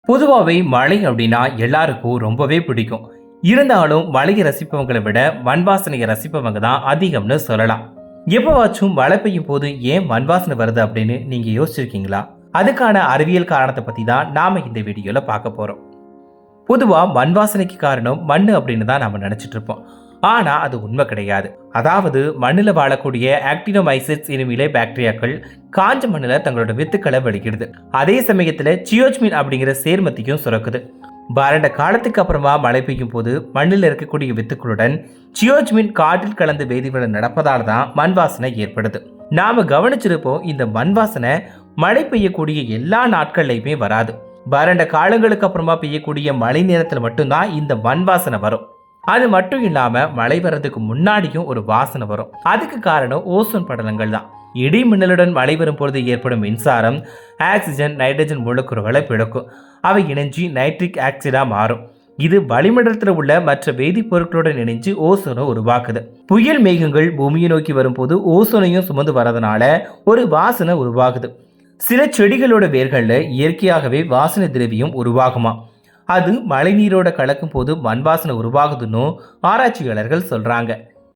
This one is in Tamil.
பொதுவாகவே மழை அப்படின்னா எல்லாருக்கும் ரொம்பவே பிடிக்கும். இருந்தாலும் மழையை ரசிப்பவங்களை விட மண் வாசனையை ரசிப்பவங்க தான் அதிகம்னு சொல்லலாம். எப்பவாச்சும் மழை பெய்யும் போது ஏன் மண் வாசனை வருது அப்படின்னு நீங்க யோசிச்சிருக்கீங்களா? அதுக்கான அறிவியல் காரணத்தை பத்தி தான் நாம இந்த வீடியோல பார்க்க போறோம். பொதுவா மண் வாசனைக்கு காரணம் மண்ணு அப்படின்னு தான் நம்ம நினைச்சிட்டு இருப்போம். ஆனா அது உண்மை கிடையாது. அதாவது மண்ணில் வாழக்கூடிய ஆக்டினோமைசிட்ஸ் எனும் இலை பாக்டீரியாக்கள் காஞ்ச மண்ணில் தங்களோட வித்துக்களை வெளியிடுது. அதே சமயத்துல சியோச்மின் அப்படிங்கிற சேர்மத்தையும் சுரக்குது. வறண்ட காலத்துக்கு அப்புறமா மழை பெய்யும் போது மண்ணில் இருக்கக்கூடிய வித்துக்களுடன் சியோச்மின் காற்றில் கலந்து வேதிவிட நடப்பதால் தான் மண் வாசனை ஏற்படுது. நாம கவனிச்சிருப்போம், இந்த மண் வாசனை மழை பெய்யக்கூடிய எல்லா நாட்கள்லையுமே வராது. வறண்ட காலங்களுக்கு அப்புறமா பெய்யக்கூடிய மழை நேரத்தில் மட்டும்தான் இந்த மண் வாசனை வரும். அது மட்டும் இல்லாம மழை வர்றதுக்கு முன்னாடியும் ஒரு வாசனை வரும். அதுக்கு காரணம் ஓசோன் படலங்கள் தான். இடி மின்னலுடன் மழை வரும் பொழுது ஏற்படும் மின்சாரம் ஆக்சிஜன் நைட்ரஜன் மூலக்கூறுகளை பிளக்கும். அவை இணைஞ்சு நைட்ரிக் ஆக்சைடா மாறும். இது வளிமண்டலத்தில் உள்ள மற்ற வேதிப்பொருட்களுடன் இணைஞ்சு ஓசோனை உருவாக்குது. புயல் மேகங்கள் பூமியை நோக்கி வரும்போது ஓசோனையும் சுமந்து வரதுனால ஒரு வாசனை உருவாகுது. சில செடிகளோட வேர்கள்ல இயற்கையாகவே வாசனை திரவியம் உருவாகுமா. அது மழை நீரோட கலக்கும் போது மண் வாசனை உருவாகுதுன்னு ஆராய்ச்சியாளர்கள் சொல்றாங்க.